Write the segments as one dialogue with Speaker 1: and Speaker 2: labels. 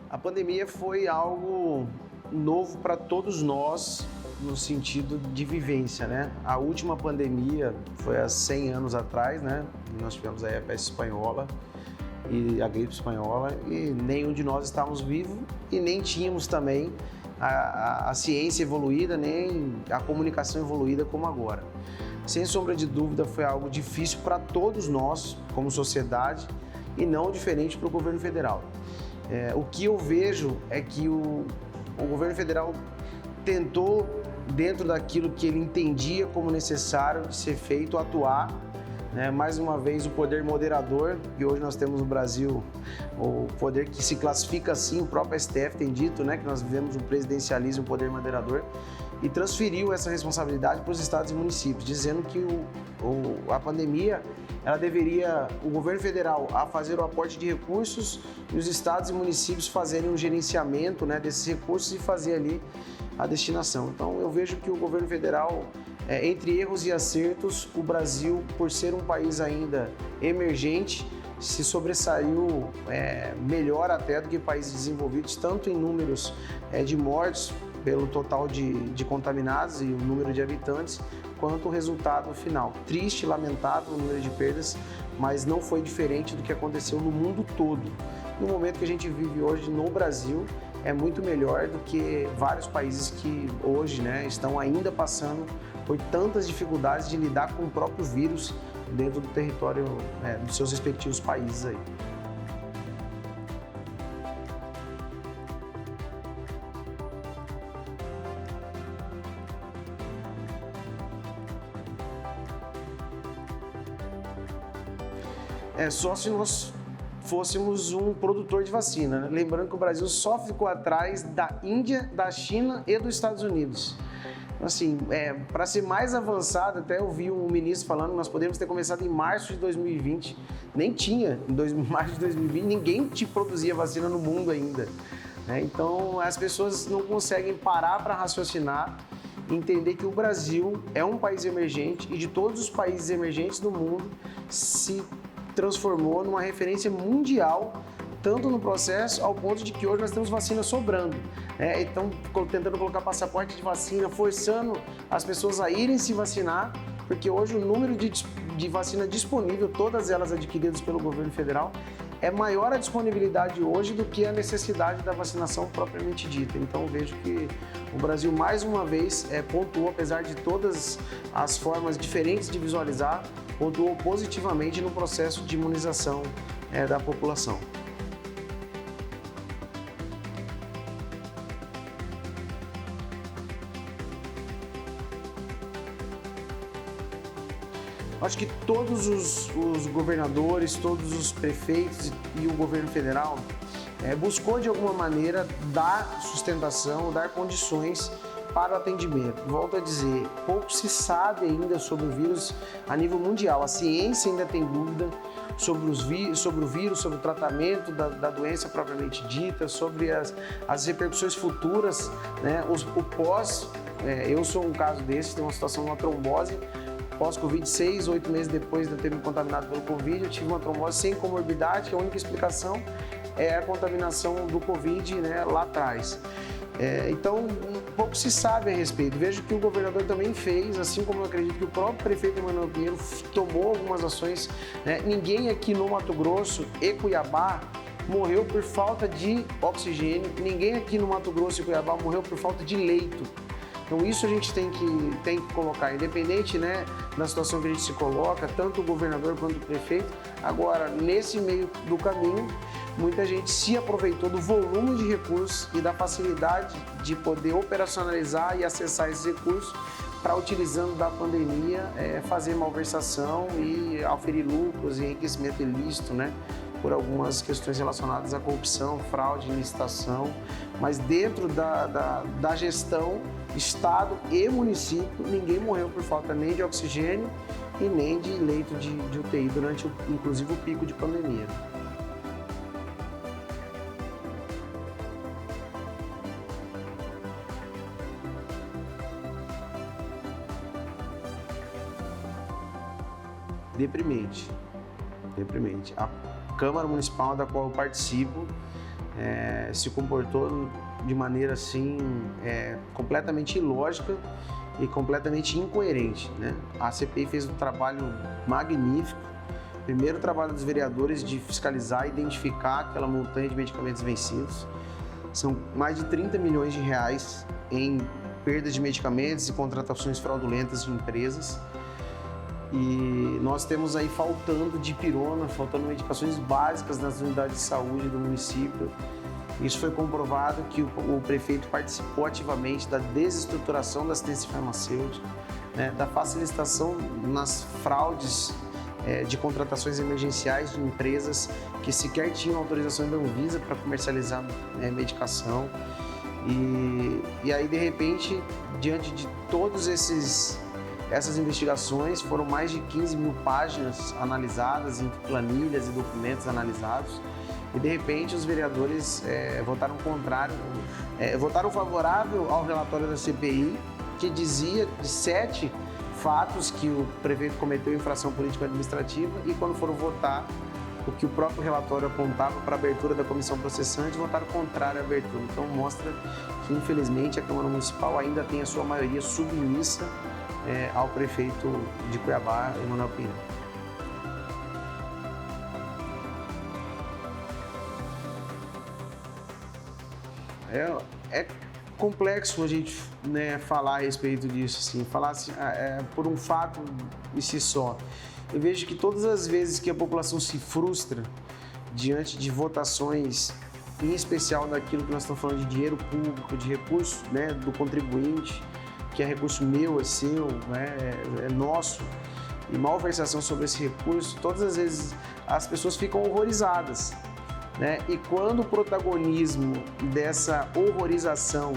Speaker 1: A pandemia foi algo novo para todos nós no sentido de vivência, né? A última pandemia foi há 100 anos atrás, né? Nós tivemos aí a peste espanhola e a gripe espanhola e nenhum de nós estávamos vivos e nem tínhamos também a ciência evoluída, nem a comunicação evoluída como agora. Sem sombra de dúvida, foi algo difícil para todos nós, como sociedade, e não diferente para o governo federal. O que eu vejo é que o governo federal tentou, dentro daquilo que ele entendia como necessário de ser feito, atuar, né? Mais uma vez, o poder moderador, que hoje nós temos no Brasil, o poder que se classifica assim, o próprio STF tem dito, né, que nós vivemos um presidencialismo, um poder moderador, e transferiu essa responsabilidade para os estados e municípios, dizendo que a pandemia, ela deveria, o governo federal, a fazer o aporte de recursos e os estados e municípios fazerem um gerenciamento, né, desses recursos e fazer ali a destinação. Então, eu vejo que o governo federal, entre erros e acertos, o Brasil, por ser um país ainda emergente, se sobressaiu melhor até do que países desenvolvidos, tanto em números de mortes pelo total de contaminados e o número de habitantes, quanto o resultado final. Triste, lamentável o número de perdas, mas não foi diferente do que aconteceu no mundo todo. No momento que a gente vive hoje no Brasil, é muito melhor do que vários países que hoje, né, estão ainda passando por tantas dificuldades de lidar com o próprio vírus dentro do território dos seus respectivos países aí. Só se nós fôssemos um produtor de vacina, né? Lembrando que o Brasil só ficou atrás da Índia, da China e dos Estados Unidos. Assim, para ser mais avançado, até eu vi um ministro falando que nós podemos ter começado em março de 2020. Nem tinha, em março de 2020, ninguém produzia vacina no mundo ainda, né? Então, as pessoas não conseguem parar para raciocinar e entender que o Brasil é um país emergente e de todos os países emergentes do mundo se transformou numa referência mundial, tanto no processo, ao ponto de que hoje nós temos vacina sobrando, né? Então, tentando colocar passaporte de vacina, forçando as pessoas a irem se vacinar, porque hoje o número de vacina disponível, todas elas adquiridas pelo governo federal, é maior a disponibilidade hoje do que a necessidade da vacinação propriamente dita. Então, eu vejo que o Brasil, mais uma vez, pontuou, apesar de todas as formas diferentes de visualizar, pontuou positivamente no processo de imunização da população. Acho que todos os governadores, todos os prefeitos e o governo federal buscou de alguma maneira dar sustentação, dar condições para o atendimento. Volto a dizer, pouco se sabe ainda sobre o vírus a nível mundial. A ciência ainda tem dúvida sobre o vírus, sobre o tratamento da doença propriamente dita, sobre as repercussões futuras, né? O pós, eu sou um caso desse, tem uma situação de uma trombose, pós-Covid, 6, 8 meses depois de eu ter me contaminado pelo Covid, eu tive uma trombose sem comorbidade, que a única explicação é a contaminação do Covid, né, lá atrás. Então, pouco se sabe a respeito. Vejo que o governador também fez, assim como eu acredito que o próprio prefeito Emanuel Pinheiro tomou algumas ações, né? Ninguém aqui no Mato Grosso e Cuiabá morreu por falta de oxigênio, ninguém aqui no Mato Grosso e Cuiabá morreu por falta de leito. Então isso a gente tem que colocar, independente, né, da situação que a gente se coloca, tanto o governador quanto o prefeito. Agora, nesse meio do caminho, muita gente se aproveitou do volume de recursos e da facilidade de poder operacionalizar e acessar esses recursos para, utilizando da pandemia, fazer malversação e aferir lucros e enriquecimento ilícito, né, por algumas questões relacionadas à corrupção, fraude, licitação, mas dentro da gestão, Estado e município, ninguém morreu por falta nem de oxigênio e nem de leito de UTI durante, inclusive, o pico de pandemia. Deprimente. A Câmara Municipal da qual eu participo, se comportou de maneira assim completamente ilógica e completamente incoerente, né? A CPI fez um trabalho magnífico. Primeiro trabalho dos vereadores de fiscalizar e identificar aquela montanha de medicamentos vencidos. São mais de 30 milhões de reais em perdas de medicamentos e contratações fraudulentas de empresas. E nós temos aí faltando dipirona, faltando medicações básicas nas unidades de saúde do município. Isso foi comprovado que o prefeito participou ativamente da desestruturação da assistência farmacêutica, né, da facilitação nas fraudes de contratações emergenciais de empresas que sequer tinham autorização da Anvisa para comercializar medicação. E aí, de repente, diante de todos essas investigações, foram mais de 15 mil páginas analisadas, em planilhas e documentos analisados, e de repente os vereadores votaram favorável ao relatório da CPI, que dizia de 7 fatos que o prefeito cometeu infração política administrativa, e quando foram votar o que o próprio relatório apontava para a abertura da comissão processante, votaram contrário à abertura. Então mostra que, infelizmente, a Câmara Municipal ainda tem a sua maioria submissa ao prefeito de Cuiabá, Emanuel Pinheiro. É complexo a gente falar a respeito disso, assim, falar assim, por um fato em si só. Eu vejo que todas as vezes que a população se frustra diante de votações, em especial daquilo que nós estamos falando de dinheiro público, de recurso do contribuinte, que é recurso meu, é seu, é nosso, e malversação sobre esse recurso, todas as vezes as pessoas ficam horrorizadas. E quando o protagonismo dessa horrorização,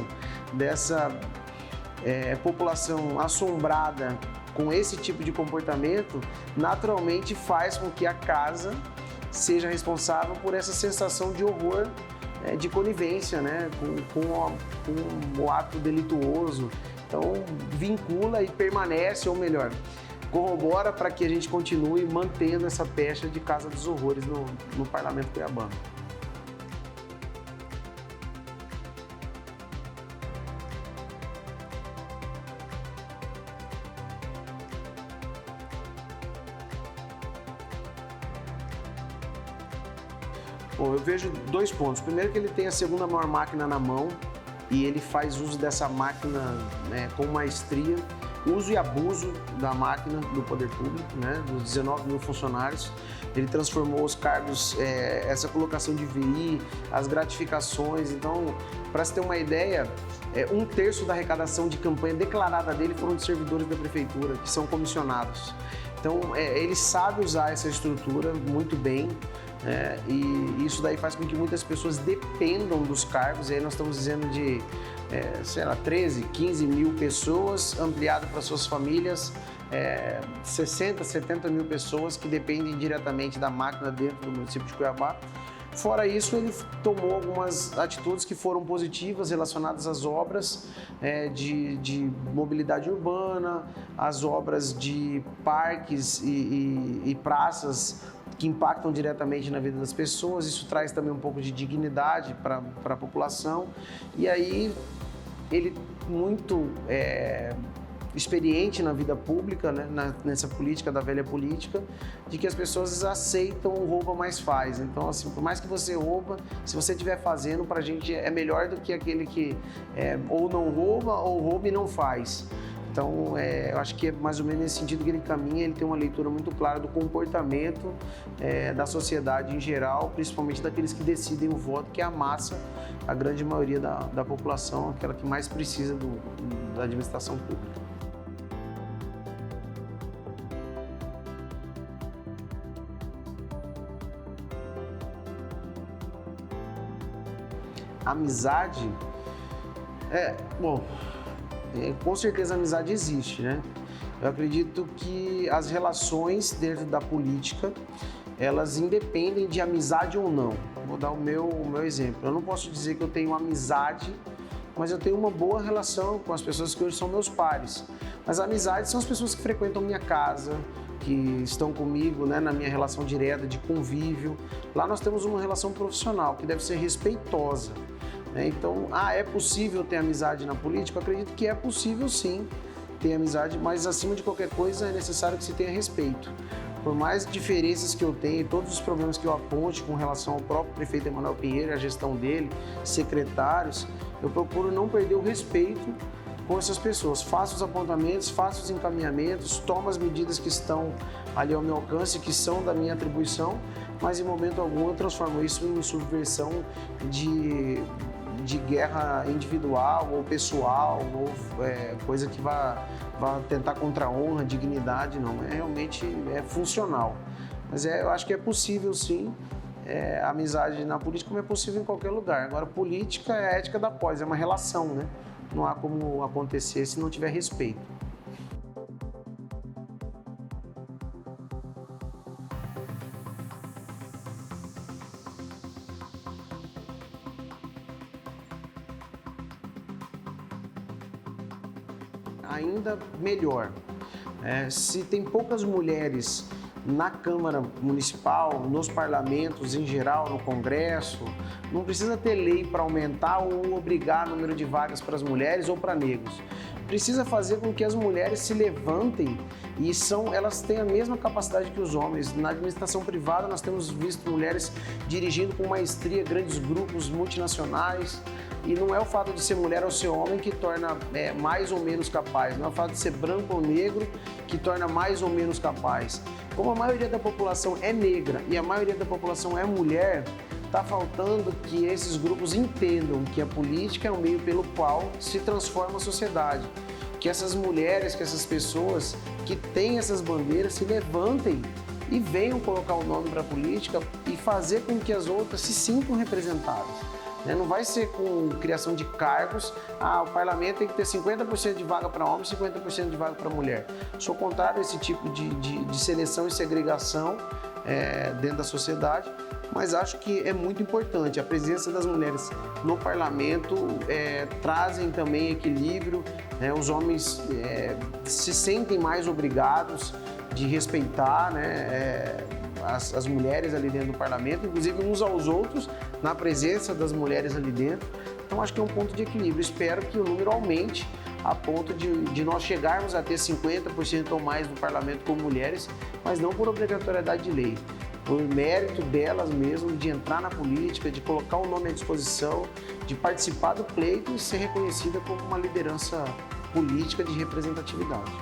Speaker 1: dessa população assombrada com esse tipo de comportamento, naturalmente faz com que a casa seja responsável por essa sensação de horror, de conivência com o ato delituoso. Então, vincula e permanece, ou melhor, corrobora para que a gente continue mantendo essa pecha de Casa dos Horrores no Parlamento cuiabano. Bom, eu vejo 2 pontos. Primeiro, que ele tem a segunda maior máquina na mão e ele faz uso dessa máquina com maestria, uso e abuso da máquina do poder público, dos 19 mil funcionários. Ele transformou os cargos, essa colocação de VI, as gratificações. Então, para se ter uma ideia, 1/3 da arrecadação de campanha declarada dele foram de servidores da prefeitura, que são comissionados. Então, ele sabe usar essa estrutura muito bem. E isso daí faz com que muitas pessoas dependam dos cargos. E aí nós estamos dizendo de 13, 15 mil pessoas, ampliado para suas famílias, 60, 70 mil pessoas que dependem diretamente da máquina dentro do município de Cuiabá. Fora isso, ele tomou algumas atitudes que foram positivas relacionadas às obras de mobilidade urbana, às obras de parques e praças que impactam diretamente na vida das pessoas. Isso traz também um pouco de dignidade para a população. E aí, ele muito experiente na vida pública, nessa política da velha política, de que as pessoas aceitam o rouba mais faz. Então, assim, por mais que você rouba, se você estiver fazendo, para a gente é melhor do que aquele que ou não rouba ou rouba e não faz. Então, eu acho que é mais ou menos nesse sentido que ele caminha. Ele tem uma leitura muito clara do comportamento da sociedade em geral, principalmente daqueles que decidem o voto, que é a massa, a grande maioria da população, aquela que mais precisa da administração pública. Amizade, com certeza a amizade existe, Eu acredito que as relações dentro da política, elas independem de amizade ou não. Vou dar o meu exemplo. Eu não posso dizer que eu tenho amizade, mas eu tenho uma boa relação com as pessoas que hoje são meus pares. Mas a amizade são as pessoas que frequentam minha casa, que estão comigo, né, na minha relação direta de convívio. Lá nós temos uma relação profissional que deve ser respeitosa, né? Então, é possível ter amizade na política? Eu acredito que é possível sim ter amizade, mas acima de qualquer coisa é necessário que se tenha respeito. Por mais diferenças que eu tenha, todos os problemas que eu aponte com relação ao próprio prefeito Emanuel Pinheiro e a gestão dele, secretários, eu procuro não perder o respeito com essas pessoas. Faço os apontamentos, faço os encaminhamentos, tomo as medidas que estão ali ao meu alcance, que são da minha atribuição, mas em momento algum eu transformo isso em subversão de guerra individual ou pessoal, ou coisa que vá tentar contra a honra, dignidade, não. Realmente é funcional. Mas eu acho que é possível sim, amizade na política, como é possível em qualquer lugar. Agora, política é a ética da polis, é uma relação, né? Não há como acontecer se não tiver respeito. Ainda melhor, se tem poucas mulheres na Câmara Municipal, nos parlamentos em geral, no Congresso, não precisa ter lei para aumentar ou obrigar o número de vagas para as mulheres ou para negros. Precisa fazer com que as mulheres se levantem e elas têm a mesma capacidade que os homens. Na administração privada nós temos visto mulheres dirigindo com maestria grandes grupos multinacionais, e não é o fato de ser mulher ou ser homem que torna mais ou menos capaz, não é o fato de ser branco ou negro que torna mais ou menos capaz. Como a maioria da população é negra e a maioria da população é mulher, está faltando que esses grupos entendam que a política é o meio pelo qual se transforma a sociedade. Que essas mulheres, que essas pessoas que têm essas bandeiras se levantem e venham colocar o nome para a política e fazer com que as outras se sintam representadas. Não vai ser com criação de cargos, o parlamento tem que ter 50% de vaga para homem e 50% de vaga para mulher. Sou contrário a esse tipo de seleção e segregação dentro da sociedade, mas acho que é muito importante. A presença das mulheres no parlamento trazem também equilíbrio, os homens se sentem mais obrigados de respeitar, as mulheres ali dentro do parlamento, inclusive uns aos outros, na presença das mulheres ali dentro. Então acho que é um ponto de equilíbrio. Espero que o número aumente a ponto de nós chegarmos a ter 50% ou mais do parlamento com mulheres, mas não por obrigatoriedade de lei, por mérito delas mesmo, de entrar na política, de colocar o nome à disposição, de participar do pleito e ser reconhecida como uma liderança política de representatividade.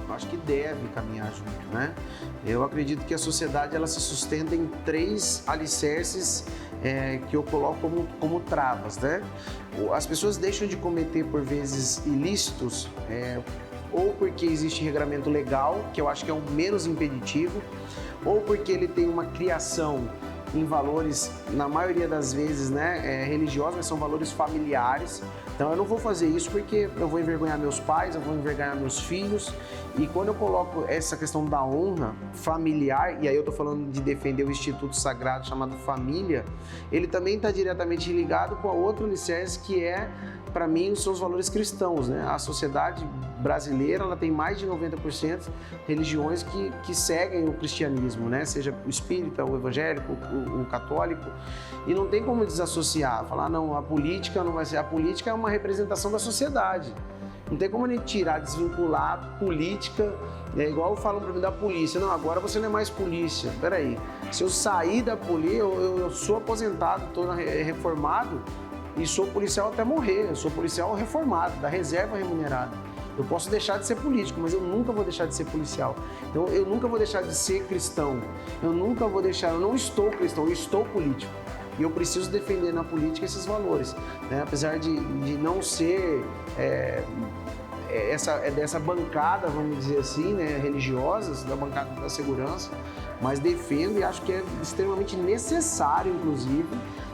Speaker 1: Acho que deve caminhar junto, né? Eu acredito que a sociedade ela se sustenta em 3 alicerces que eu coloco como travas, né? As pessoas deixam de cometer, por vezes, ilícitos, ou porque existe regramento legal, que eu acho que é o menos impeditivo, ou porque ele tem uma criação em valores, na maioria das vezes, religiosos, mas são valores familiares. Então eu não vou fazer isso porque eu vou envergonhar meus pais, eu vou envergonhar meus filhos. E quando eu coloco essa questão da honra familiar, e aí eu estou falando de defender o instituto sagrado chamado família, ele também está diretamente ligado com a outra alicerce que para mim, os seus valores cristãos, né? A sociedade brasileira ela tem mais de 90% religiões que seguem o cristianismo, né? Seja o espírita, o evangélico, o católico, e não tem como desassociar, falar, não, a política não vai ser, a política é uma representação da sociedade. Não tem como a gente tirar, desvincular a política, igual falam para mim da polícia, não, agora você não é mais polícia, peraí, se eu sair da polícia, eu sou aposentado, estou reformado, e sou policial até morrer, eu sou policial reformado, da reserva remunerada. Eu posso deixar de ser político, mas eu nunca vou deixar de ser policial. Então, eu nunca vou deixar de ser cristão. Eu não estou cristão, eu estou político. E eu preciso defender na política esses valores, né? Apesar de não ser dessa bancada, vamos dizer assim, né, religiosas, da bancada da segurança, mas defendo e acho que é extremamente necessário, inclusive,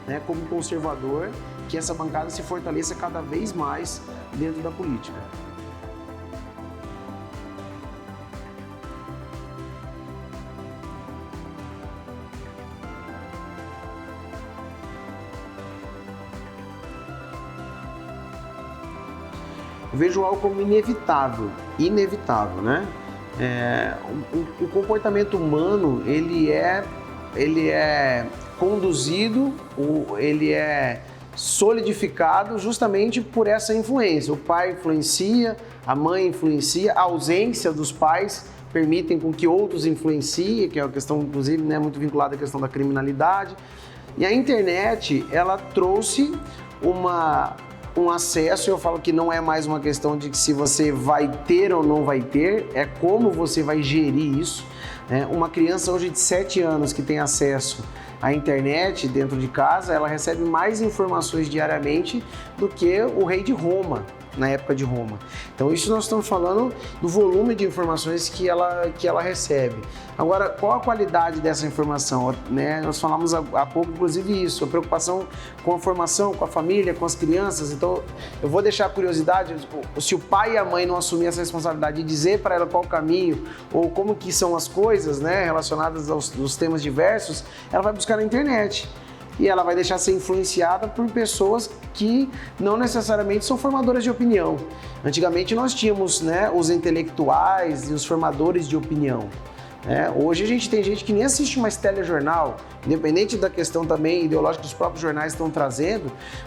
Speaker 1: né, como conservador, que essa bancada se fortaleça cada vez mais dentro da política. eu vejo algo como inevitável, né? O comportamento humano, ele é conduzido, ele é solidificado justamente por essa influência. O pai influencia, a mãe influencia, a ausência dos pais permitem com que outros influenciem, que é uma questão, inclusive, né, muito vinculada à questão da criminalidade. E a internet, ela trouxe um acesso, eu falo que não é mais uma questão de se você vai ter ou não vai ter, é como você vai gerir isso. Né? Uma criança hoje de 7 anos que tem acesso à internet dentro de casa, ela recebe mais informações diariamente do que o rei de Roma, na época de Roma. Então isso nós estamos falando do volume de informações que ela recebe. Agora, qual a qualidade dessa informação? Né? Nós falamos há pouco, inclusive, isso, a preocupação com a formação, com a família, com as crianças. Então, eu vou deixar a curiosidade, se o pai e a mãe não assumir essa responsabilidade de dizer para ela qual o caminho ou como que são as coisas, né, relacionadas aos temas diversos, ela vai buscar na internet. E ela vai deixar ser influenciada por pessoas que não necessariamente são formadoras de opinião. Antigamente nós tínhamos, né, os intelectuais e os formadores de opinião. Hoje a gente tem gente que nem assiste mais telejornal, independente da questão também ideológica que os próprios jornais estão trazendo,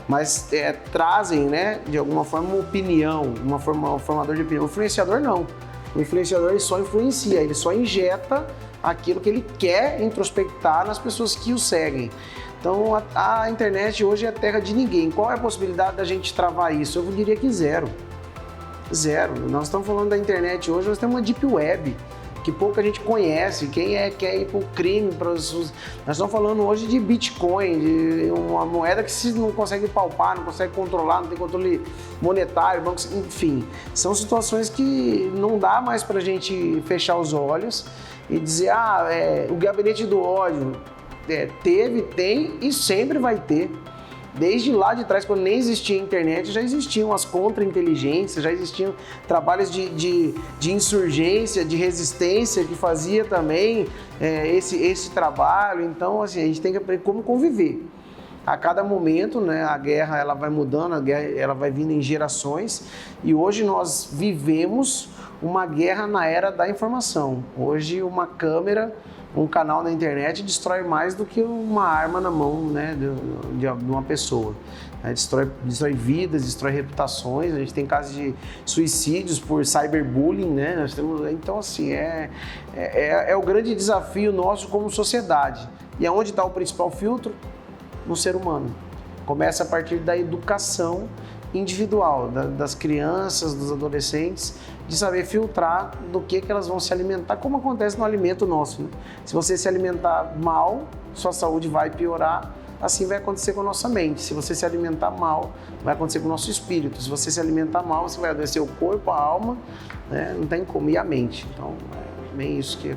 Speaker 1: mas trazem, né, de alguma forma uma opinião, um formador de opinião. O influenciador não. O influenciador ele só influencia, ele só injeta aquilo que ele quer introspectar nas pessoas que o seguem. Então, a internet hoje é terra de ninguém. Qual é a possibilidade da gente travar isso? Eu diria que zero. Zero. Nós estamos falando da internet hoje, nós temos uma deep web, que pouca gente conhece. Quem quer ir para o crime? Nós estamos falando hoje de Bitcoin, de uma moeda que se não consegue palpar, não consegue controlar, não tem controle monetário, bancos, enfim. São situações que não dá mais para a gente fechar os olhos e dizer, o gabinete do ódio teve, tem e sempre vai ter. Desde lá de trás, quando nem existia internet, já existiam as contra-inteligências, já existiam trabalhos de insurgência, de resistência, que fazia também esse trabalho. Então, assim, a gente tem que aprender como conviver. A cada momento, né, a guerra ela vai mudando, a guerra ela vai vindo em gerações, e hoje nós vivemos uma guerra na era da informação. Hoje uma câmera, um canal na internet destrói mais do que uma arma na mão, né, de uma pessoa. Destrói vidas, destrói reputações. A gente tem casos de suicídios por cyberbullying, né? Então, assim, é o grande desafio nosso como sociedade. E aonde está o principal filtro? No ser humano. Começa a partir da educação individual, das crianças, dos adolescentes, de saber filtrar do que elas vão se alimentar, como acontece no alimento nosso. Né? Se você se alimentar mal, sua saúde vai piorar, assim vai acontecer com a nossa mente. Se você se alimentar mal, vai acontecer com o nosso espírito. Se você se alimentar mal, você vai adoecer o corpo, a alma, né? Não tem como, e a mente. Então, é bem isso que...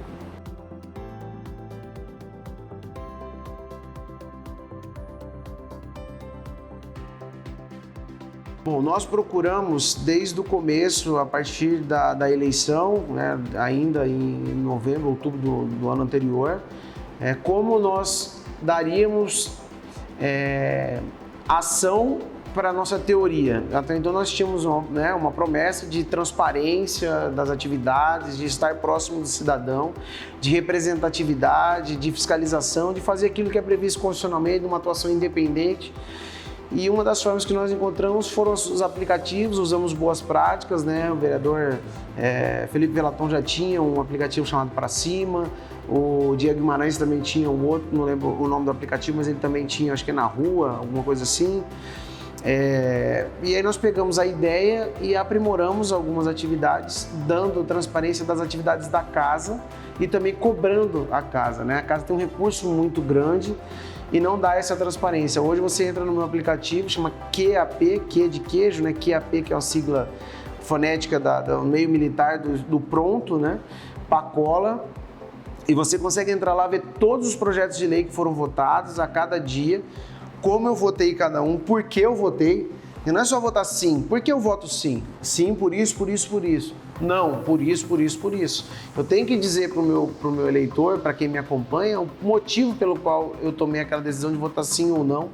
Speaker 1: Bom, nós procuramos desde o começo, a partir da eleição, né, ainda em novembro, outubro do ano anterior, como nós daríamos ação para a nossa teoria. Até então nós tínhamos uma promessa de transparência das atividades, de estar próximo do cidadão, de representatividade, de fiscalização, de fazer aquilo que é previsto constitucionalmente, de uma atuação independente. E uma das formas que nós encontramos foram os aplicativos, usamos boas práticas, né? O vereador Felipe Velaton já tinha um aplicativo chamado Pra Cima, o Diego Guimarães também tinha um outro, não lembro o nome do aplicativo, mas ele também tinha, acho que na rua, alguma coisa assim. E aí nós pegamos a ideia e aprimoramos algumas atividades, dando transparência das atividades da casa e também cobrando a casa, né? A casa tem um recurso muito grande e não dá essa transparência. Hoje você entra no meu aplicativo, chama QAP, Q de queijo, né? QAP, que é a sigla fonética do meio militar do pronto, né? Pacola. E você consegue entrar lá, ver todos os projetos de lei que foram votados a cada dia, como eu votei cada um, por que eu votei. E não é só votar sim, por que eu voto sim? Sim, por isso, por isso, por isso. Não, por isso, por isso, por isso. Eu tenho que dizer para o meu eleitor, para quem me acompanha, o motivo pelo qual eu tomei aquela decisão de votar sim ou não.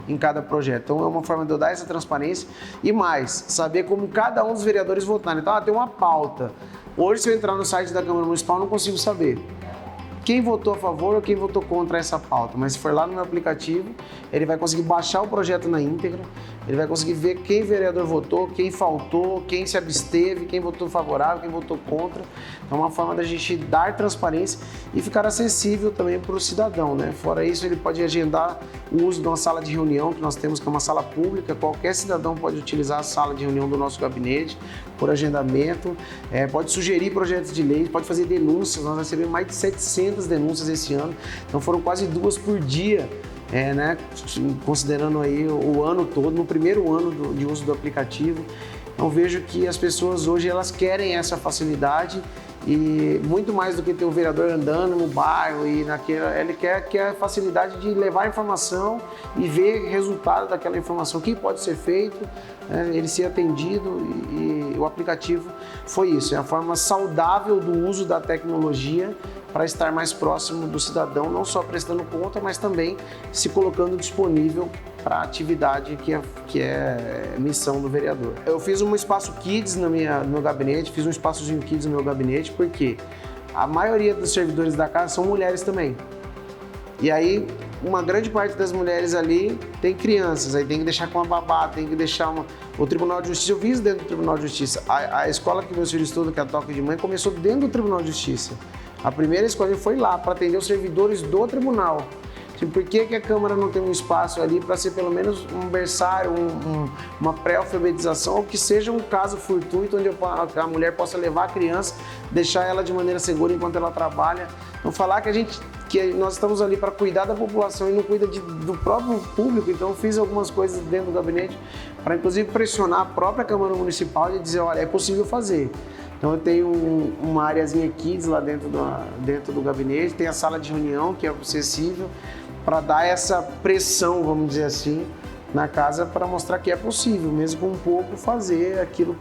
Speaker 1: em cada projeto. Então é uma forma de eu dar essa transparência e mais, saber como cada um dos vereadores votaram. Então tem uma pauta. Hoje, se eu entrar no site da Câmara Municipal, eu não consigo saber quem votou a favor ou quem votou contra essa pauta. Mas se for lá no meu aplicativo, ele vai conseguir baixar o projeto na íntegra, ele vai conseguir ver quem vereador votou, quem faltou, quem se absteve, quem votou favorável, quem votou contra. Então é uma forma da gente dar transparência e ficar acessível também para o cidadão, né? Fora isso, ele pode agendar o uso de uma sala de reunião que nós temos, que é uma sala pública. Qualquer cidadão pode utilizar a sala de reunião do nosso gabinete por agendamento, pode sugerir projetos de lei, pode fazer denúncias. Nós recebemos mais de 700 denúncias esse ano, então foram quase 2 por dia. Né? Considerando aí o ano todo, no primeiro ano de uso do aplicativo. Então vejo que as pessoas hoje elas querem essa facilidade e muito mais do que ter o vereador andando no bairro e naquela, ele quer a facilidade de levar a informação e ver resultado daquela informação, o que pode ser feito, né? Ele ser atendido e o aplicativo foi isso, é a forma saudável do uso da tecnologia para estar mais próximo do cidadão, não só prestando conta, mas também se colocando disponível para a atividade que é missão do vereador. Eu fiz um espaço Kids no meu gabinete, fiz um espaçozinho Kids no meu gabinete, porque a maioria dos servidores da casa são mulheres também. E aí, uma grande parte das mulheres ali tem crianças, aí tem que deixar com a babá, tem que deixar o Tribunal de Justiça. Eu fiz dentro do Tribunal de Justiça. A escola que meus filhos estudam, que é a Toca de Mãe, começou dentro do Tribunal de Justiça. A primeira escola foi lá para atender os servidores do tribunal. Por que a Câmara não tem um espaço ali para ser pelo menos um berçário, uma pré-alfabetização, ou que seja um caso fortuito onde a mulher possa levar a criança, deixar ela de maneira segura enquanto ela trabalha. Não falar que nós estamos ali para cuidar da população e não cuida do próprio público. Então eu fiz algumas coisas dentro do gabinete para inclusive pressionar a própria Câmara Municipal e dizer, olha, é possível fazer. Então eu tenho uma areazinha Kids lá dentro do gabinete, tem a sala de reunião que é acessível, para dar essa pressão, vamos dizer assim, na casa para mostrar que é possível, mesmo com um pouco, fazer aquilo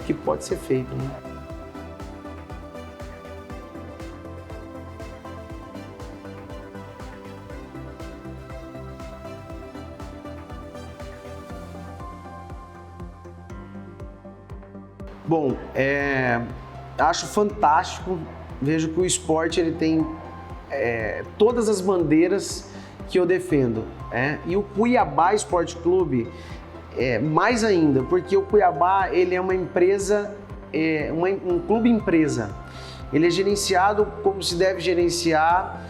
Speaker 1: que pode ser feito, né? Bom, acho fantástico, vejo que o esporte ele tem todas as bandeiras que eu defendo, e o Cuiabá Esporte Clube mais ainda, porque o Cuiabá ele é uma empresa, um clube empresa, ele é gerenciado como se deve gerenciar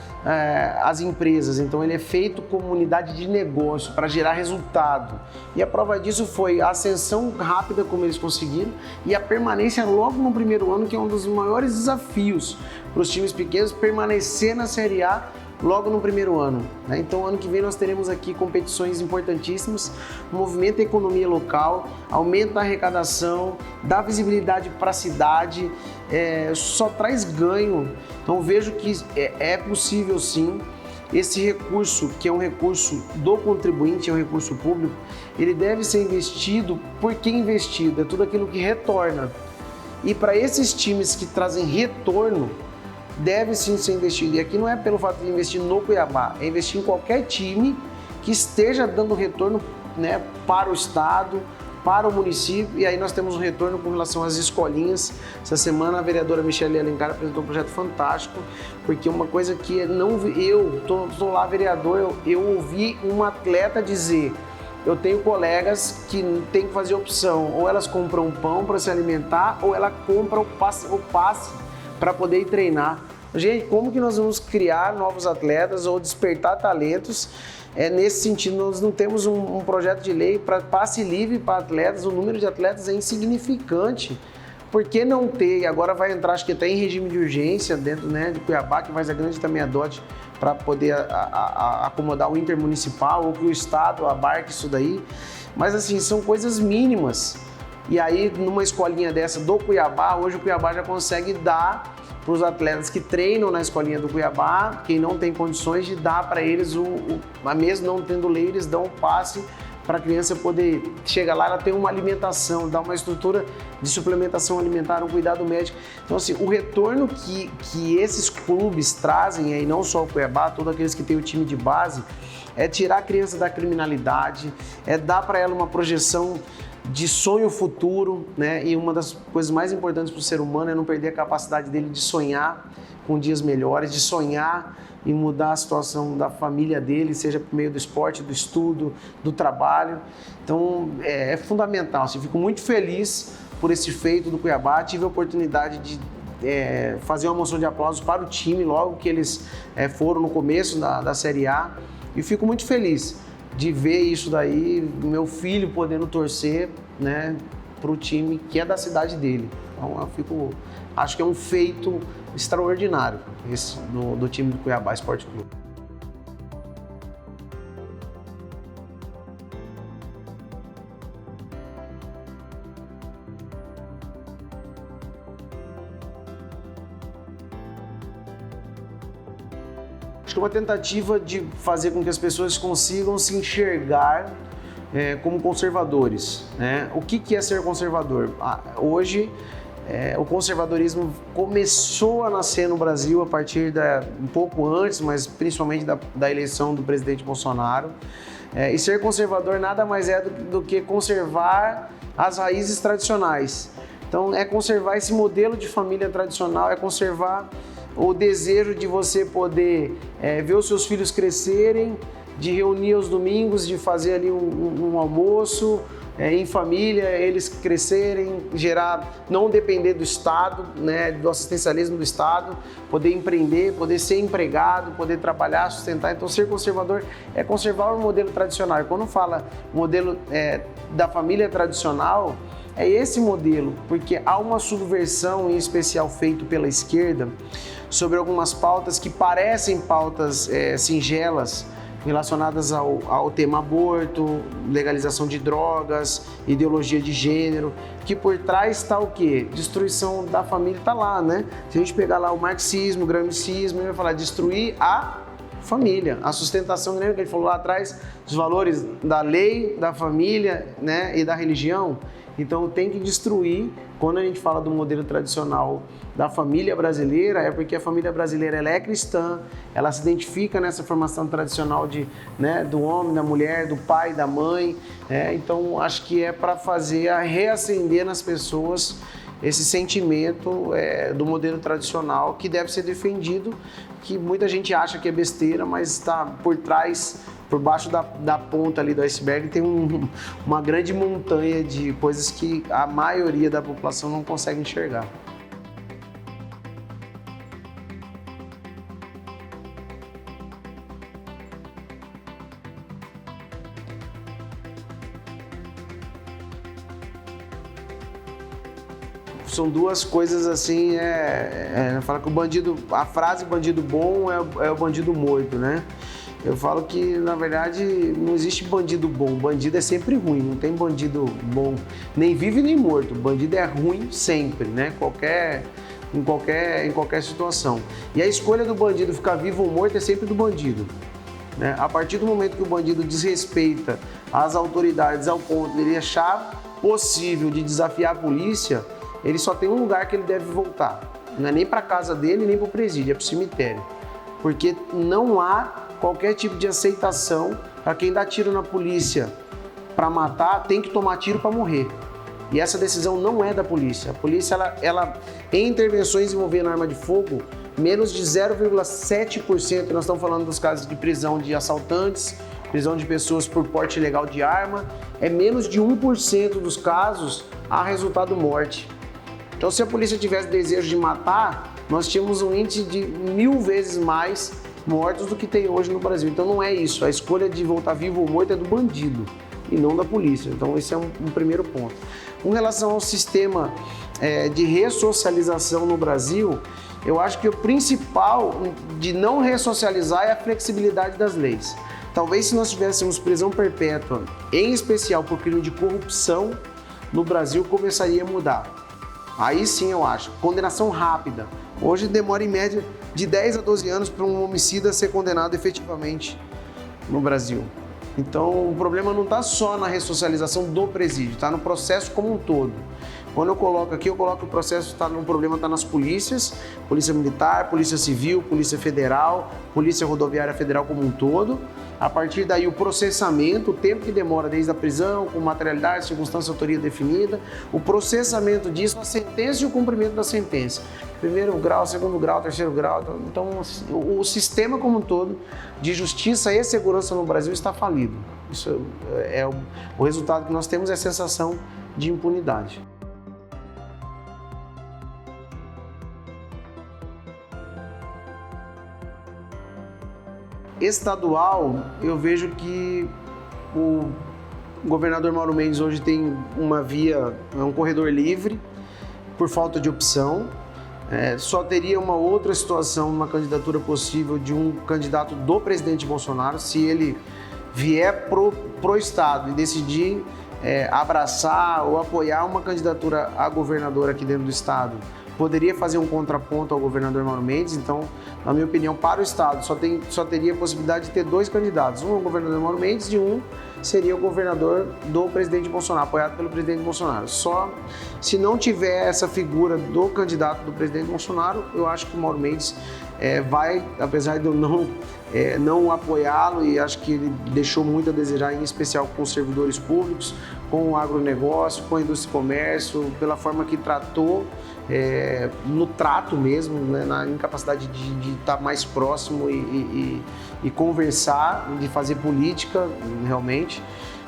Speaker 1: as empresas, então ele é feito como unidade de negócio para gerar resultado, e a prova disso foi a ascensão rápida como eles conseguiram e a permanência logo no primeiro ano, que é um dos maiores desafios para os times pequenos, permanecer na Série A logo no primeiro ano, né? Então ano que vem nós teremos aqui competições importantíssimas, movimenta a economia local, aumenta a arrecadação, dá visibilidade para a cidade, só traz ganho. Então vejo que é possível sim. Esse recurso, que é um recurso do contribuinte, é um recurso público, ele deve ser investido. Por que investido? É tudo aquilo que retorna. E para esses times que trazem retorno, deve sim ser investido. E aqui não é pelo fato de investir no Cuiabá, é investir em qualquer time que esteja dando retorno, né, para o estado, para o município. E aí nós temos um retorno com relação às escolinhas. Essa semana a vereadora Michele Alencar apresentou um projeto fantástico, porque uma coisa que eu estou lá vereador, eu ouvi um atleta dizer: eu tenho colegas que têm que fazer opção, ou elas compram pão para se alimentar, ou ela compra o passe para poder ir treinar. Gente, como que nós vamos criar novos atletas ou despertar talentos? Nesse sentido, nós não temos um projeto de lei para passe livre para atletas, o número de atletas é insignificante. Por que não ter? E agora vai entrar, acho que até em regime de urgência dentro, né, de Cuiabá, que faz a grande também a DOT para poder acomodar o intermunicipal ou que o estado abarque isso daí. Mas assim, são coisas mínimas. E aí, numa escolinha dessa do Cuiabá, hoje o Cuiabá já consegue dar para os atletas que treinam na escolinha do Cuiabá, quem não tem condições de dar para eles, mesmo não tendo lei, eles dão um passe para a criança poder chegar lá, ela tem uma alimentação, dá uma estrutura de suplementação alimentar, um cuidado médico. Então, assim, o retorno que esses clubes trazem, e não só o Cuiabá, todos aqueles que têm o time de base, é tirar a criança da criminalidade, é dar para ela uma projeção de sonho futuro, né? E uma das coisas mais importantes para o ser humano é não perder a capacidade dele de sonhar com dias melhores, de sonhar e mudar a situação da família dele, seja por meio do esporte, do estudo, do trabalho. Então, é fundamental. Assim, fico muito feliz por esse feito do Cuiabá. Tive a oportunidade de fazer uma moção de aplausos para o time logo que eles foram no começo da Série A. E fico muito feliz de ver isso daí, meu filho podendo torcer, né, para o time que é da cidade dele. Então, acho que é um feito extraordinário esse do time do Cuiabá Esporte Clube. Acho que é uma tentativa de fazer com que as pessoas consigam se enxergar como conservadores, né? O que é ser conservador? Hoje, o conservadorismo começou a nascer no Brasil a partir um pouco antes, mas principalmente da eleição do presidente Bolsonaro. E ser conservador nada mais é do que conservar as raízes tradicionais. Então, é conservar esse modelo de família tradicional, é conservar o desejo de você poder ver os seus filhos crescerem, de reunir aos domingos, de fazer ali um almoço em família, eles crescerem, não depender do Estado, né, do assistencialismo do Estado, poder empreender, poder ser empregado, poder trabalhar, sustentar. Então, ser conservador é conservar o modelo tradicional. E quando fala modelo da família tradicional, é esse modelo, porque há uma subversão, em especial feito pela esquerda, sobre algumas pautas que parecem pautas singelas, relacionadas ao tema aborto, legalização de drogas, ideologia de gênero, que por trás está o quê? Destruição da família, está lá, né? Se a gente pegar lá o marxismo, o gramscismo, ele vai falar destruir a família, a sustentação, lembra que ele falou lá atrás, dos valores da lei, da família, né, e da religião? Então tem que destruir. Quando a gente fala do modelo tradicional da família brasileira, é porque a família brasileira ela é cristã, ela se identifica nessa formação tradicional do homem, da mulher, do pai, da mãe. Então acho que é para reacender nas pessoas esse sentimento do modelo tradicional que deve ser defendido, que muita gente acha que é besteira, mas está por trás, por baixo da ponta ali do iceberg, tem uma grande montanha de coisas que a maioria da população não consegue enxergar. São duas coisas assim, fala que o bandido, a frase bandido bom é o bandido morto, né? Eu falo que, na verdade, não existe bandido bom, bandido é sempre ruim, não tem bandido bom, nem vivo nem morto, bandido é ruim sempre, né? Em qualquer situação. E a escolha do bandido ficar vivo ou morto é sempre do bandido, né? A partir do momento que o bandido desrespeita as autoridades ao ponto de ele achar possível de desafiar a polícia, ele só tem um lugar que ele deve voltar. Não é nem para casa dele, nem para o presídio, é para o cemitério. Porque não há qualquer tipo de aceitação para quem dá tiro na polícia para matar, tem que tomar tiro para morrer. E essa decisão não é da polícia. A polícia, ela em intervenções envolvendo arma de fogo, menos de 0,7%, nós estamos falando dos casos de prisão de assaltantes, prisão de pessoas por porte ilegal de arma, é menos de 1% dos casos há resultado morte. Então, se a polícia tivesse desejo de matar, nós tínhamos um índice de 1000 vezes mais mortos do que tem hoje no Brasil. Então, não é isso. A escolha de voltar vivo ou morto é do bandido e não da polícia. Então, esse é um primeiro ponto. Com relação ao sistema de ressocialização no Brasil, eu acho que o principal de não ressocializar é a flexibilidade das leis. Talvez se nós tivéssemos prisão perpétua, em especial por crime de corrupção, no Brasil começaria a mudar. Aí sim eu acho. Condenação rápida. Hoje demora em média de 10 a 12 anos para um homicida ser condenado efetivamente no Brasil. Então, o problema não está só na ressocialização do presídio, está no processo como um todo. Quando eu coloco aqui, eu coloco que o processo o problema está nas polícias, Polícia Militar, Polícia Civil, Polícia Federal, Polícia Rodoviária Federal como um todo. A partir daí, o processamento, o tempo que demora desde a prisão, com materialidade, circunstância, autoria definida, o processamento disso, a sentença e o cumprimento da sentença. Primeiro grau, segundo grau, terceiro grau. Então, o sistema como um todo de justiça e segurança no Brasil está falido. Isso é o resultado que nós temos é a sensação de impunidade. Estadual, eu vejo que o governador Mauro Mendes hoje tem uma via, um corredor livre, por falta de opção. Só teria uma outra situação, uma candidatura possível de um candidato do presidente Bolsonaro, se ele vier pro Estado e decidir abraçar ou apoiar uma candidatura a governador aqui dentro do Estado. Poderia fazer um contraponto ao governador Mauro Mendes, então, na minha opinião, para o Estado só teria a possibilidade de ter dois candidatos, um é o governador Mauro Mendes e um seria o governador do presidente Bolsonaro, apoiado pelo presidente Bolsonaro. Só se não tiver essa figura do candidato do presidente Bolsonaro, eu acho que o Mauro Mendes vai, apesar de eu não apoiá-lo, e acho que ele deixou muito a desejar, em especial com os servidores públicos, com o agronegócio, com a indústria e comércio, pela forma que tratou, no trato mesmo, né, na incapacidade de estar mais próximo e conversar, de fazer política, realmente.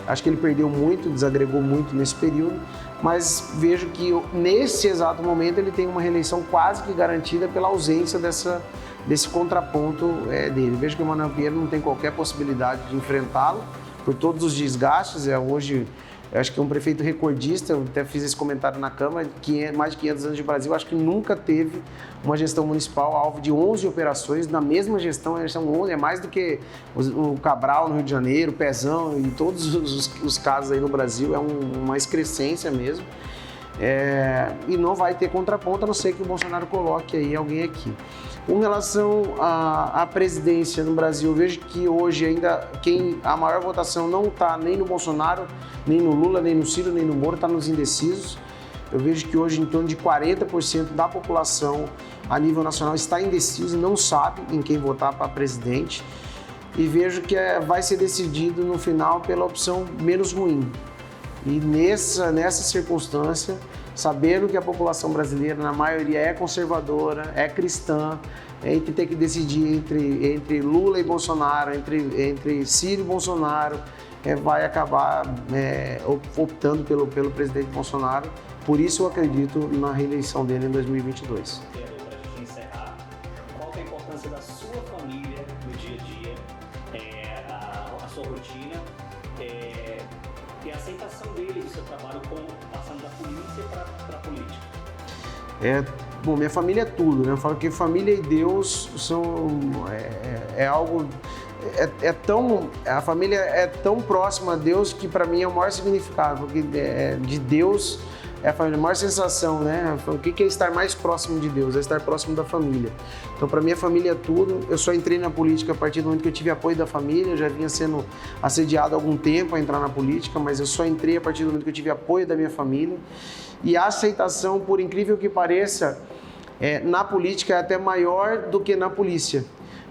Speaker 1: Acho que ele perdeu muito, desagregou muito nesse período, mas vejo que nesse exato momento ele tem uma reeleição quase que garantida pela ausência desse contraponto dele. Vejo que o Manuel Pinheiro não tem qualquer possibilidade de enfrentá-lo por todos os desgastes. Hoje, eu acho que é um prefeito recordista, eu até fiz esse comentário na Câmara, mais de 500 anos de Brasil, acho que nunca teve uma gestão municipal alvo de 11 operações, na mesma gestão, a gestão 11 é mais do que o Cabral no Rio de Janeiro, o Pezão e todos os casos aí no Brasil, é uma excrescência mesmo. E não vai ter contraponto, a não ser que o Bolsonaro coloque aí alguém aqui. Com relação à presidência no Brasil, eu vejo que hoje ainda a maior votação não está nem no Bolsonaro, nem no Lula, nem no Ciro, nem no Moro, está nos indecisos. Eu vejo que hoje em torno de 40% da população a nível nacional está indeciso e não sabe em quem votar para presidente. E vejo que vai ser decidido no final pela opção menos ruim. E nessa circunstância, sabendo que a população brasileira, na maioria, é conservadora, é cristã, e que tem que decidir entre Lula e Bolsonaro, entre Ciro e Bolsonaro, vai acabar optando pelo presidente Bolsonaro. Por isso eu acredito na reeleição dele em 2022.
Speaker 2: Para a gente encerrar, qual é a importância da sua família no dia a dia, a sua rotina, e a aceitação dele do seu trabalho passando da polícia para a política?
Speaker 1: Bom, minha família é tudo, né? Eu falo que família e Deus é algo... a família é tão próxima a Deus que para mim é o maior significado, porque de Deus é a família, a maior sensação, né? O que é estar mais próximo de Deus? É estar próximo da família. Então, para mim, a família é tudo. Eu só entrei na política a partir do momento que eu tive apoio da família. Eu já vinha sendo assediado há algum tempo a entrar na política, mas eu só entrei a partir do momento que eu tive apoio da minha família. E a aceitação, por incrível que pareça, na política é até maior do que na polícia.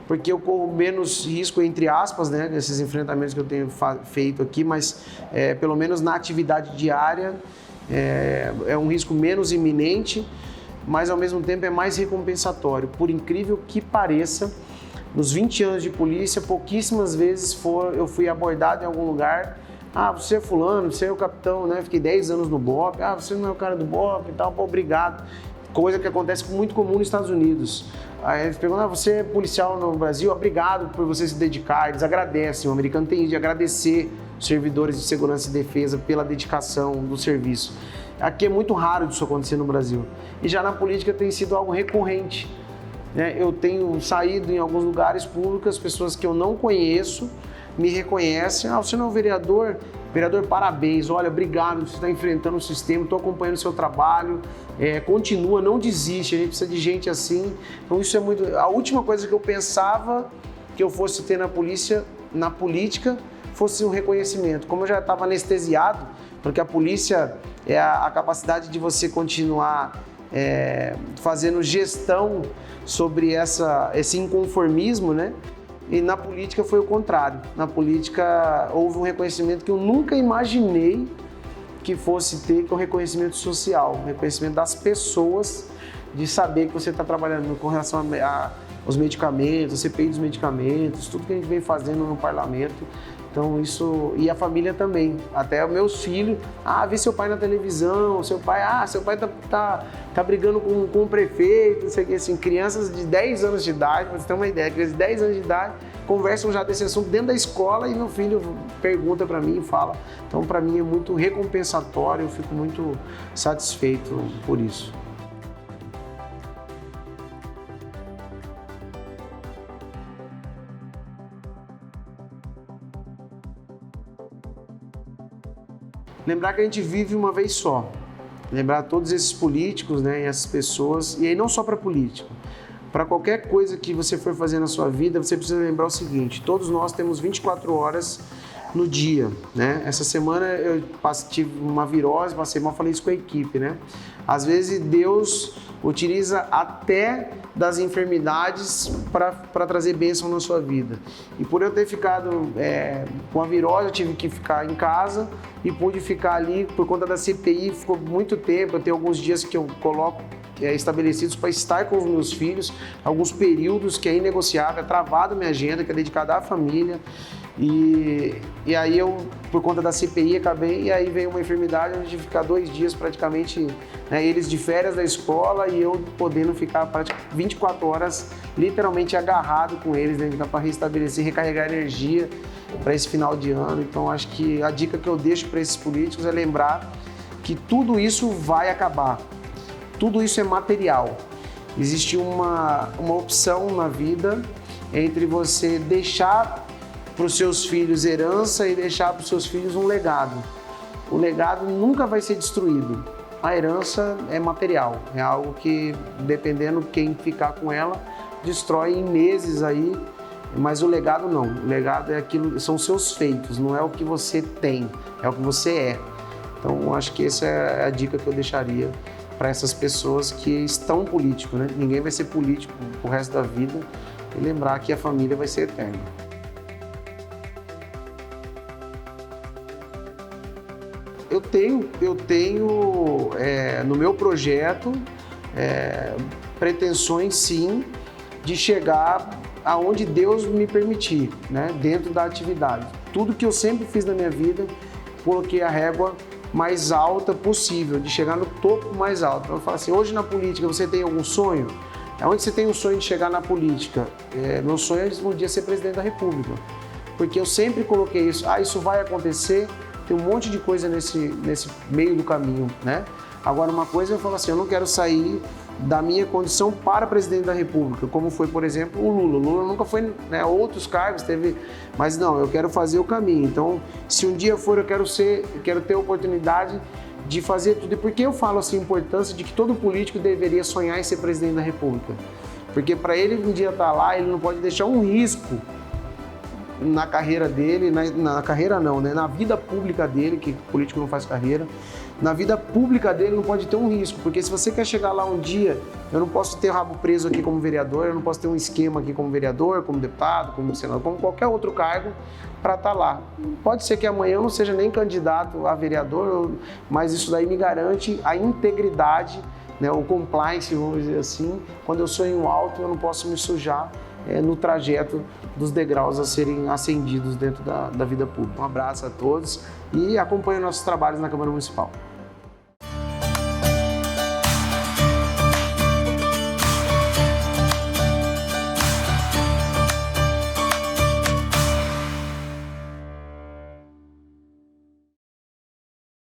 Speaker 1: Porque eu corro menos risco, entre aspas, né, nesses enfrentamentos que eu tenho feito aqui, mas pelo menos na atividade diária é um risco menos iminente, mas ao mesmo tempo é mais recompensatório. Por incrível que pareça, nos 20 anos de polícia, pouquíssimas vezes eu fui abordado em algum lugar. Você é fulano, você é o capitão, né? Fiquei 10 anos no BOP. Você não é o cara do BOP e tal, pô, obrigado. Coisa que acontece muito comum nos Estados Unidos. Aí eles perguntam, você é policial no Brasil? Obrigado por você se dedicar. Eles agradecem, o americano tem de agradecer os servidores de segurança e defesa pela dedicação do serviço. Aqui é muito raro disso acontecer no Brasil. E já na política tem sido algo recorrente. Eu tenho saído em alguns lugares públicos, pessoas que eu não conheço me reconhecem. Você não é um vereador? Vereador, parabéns, olha, obrigado, você está enfrentando o sistema, estou acompanhando o seu trabalho, continua, não desiste, a gente precisa de gente assim. Então isso é muito... A última coisa que eu pensava que eu fosse ter na política, fosse um reconhecimento. Como eu já estava anestesiado, porque a polícia é a capacidade de você continuar fazendo gestão sobre esse inconformismo, né? E na política foi o contrário. Na política houve um reconhecimento que eu nunca imaginei que fosse ter, que é o reconhecimento social, o reconhecimento das pessoas, de saber que você está trabalhando com relação aos medicamentos, a CPI dos medicamentos, tudo que a gente vem fazendo no parlamento. Então isso, e a família também, até os meus filhos, vi seu pai na televisão, seu pai tá brigando com o prefeito, não sei o que, assim, crianças de 10 anos de idade, pra você ter uma ideia, crianças de 10 anos de idade conversam já desse assunto dentro da escola e meu filho pergunta para mim e fala. Então para mim é muito recompensatório, eu fico muito satisfeito por isso. Lembrar que a gente vive uma vez só. Lembrar todos esses políticos, né, e essas pessoas, e aí não só para político. Para qualquer coisa que você for fazer na sua vida, você precisa lembrar o seguinte: todos nós temos 24 horas no dia, né? Essa semana eu tive uma virose, passei mal, falei isso com a equipe, né? Às vezes Deus utiliza até das enfermidades para trazer bênção na sua vida. E por eu ter ficado com a virose, eu tive que ficar em casa e pude ficar ali por conta da CPI, ficou muito tempo. Eu tenho alguns dias que eu coloco estabelecidos para estar com os meus filhos, alguns períodos que é inegociável, é travado minha agenda, que é dedicada à família. E aí eu, por conta da CPI, acabei, e aí veio uma enfermidade, onde ficar 2 dias praticamente, né, eles de férias da escola e eu podendo ficar praticamente 24 horas literalmente agarrado com eles, né, para restabelecer, recarregar energia para esse final de ano. Então acho que a dica que eu deixo para esses políticos é lembrar que tudo isso vai acabar, tudo isso é material. Existe uma opção na vida entre você deixar para os seus filhos herança e deixar para os seus filhos um legado. O legado nunca vai ser destruído. A herança é material, é algo que, dependendo quem ficar com ela, destrói em meses aí, mas o legado não. O legado é aquilo, são os seus feitos, não é o que você tem, é o que você é. Então, acho que essa é a dica que eu deixaria para essas pessoas que estão políticos, né? Ninguém vai ser político o resto da vida, e lembrar que a família vai ser eterna. Eu tenho no meu projeto pretensões, sim, de chegar aonde Deus me permitir, né, dentro da atividade. Tudo que eu sempre fiz na minha vida, coloquei a régua mais alta possível, de chegar no topo mais alto. Então eu falo assim, hoje na política você tem algum sonho? Onde você tem um sonho de chegar na política? Meu sonho é um dia ser presidente da República, porque eu sempre coloquei isso, isso vai acontecer. Tem um monte de coisa nesse meio do caminho, né? Agora, uma coisa eu falo assim, eu não quero sair da minha condição para presidente da República, como foi, por exemplo, o Lula. O Lula nunca foi, né, outros cargos, mas não, eu quero fazer o caminho. Então, se um dia for, eu quero ter a oportunidade de fazer tudo. E por que eu falo assim, a importância de que todo político deveria sonhar em ser presidente da República? Porque para ele um dia estar lá, ele não pode deixar um risco na carreira dele, na carreira não, né? Na vida pública dele, que político não faz carreira, na vida pública dele não pode ter um risco, porque se você quer chegar lá um dia, eu não posso ter rabo preso aqui como vereador, eu não posso ter um esquema aqui como vereador, como deputado, como senador, como qualquer outro cargo para estar lá. Pode ser que amanhã eu não seja nem candidato a vereador, mas isso daí me garante a integridade, né? O compliance, vamos dizer assim. Quando eu sonho alto, eu não posso me sujar no trajeto dos degraus a serem ascendidos dentro da vida pública. Um abraço a todos e acompanhe nossos trabalhos na Câmara Municipal.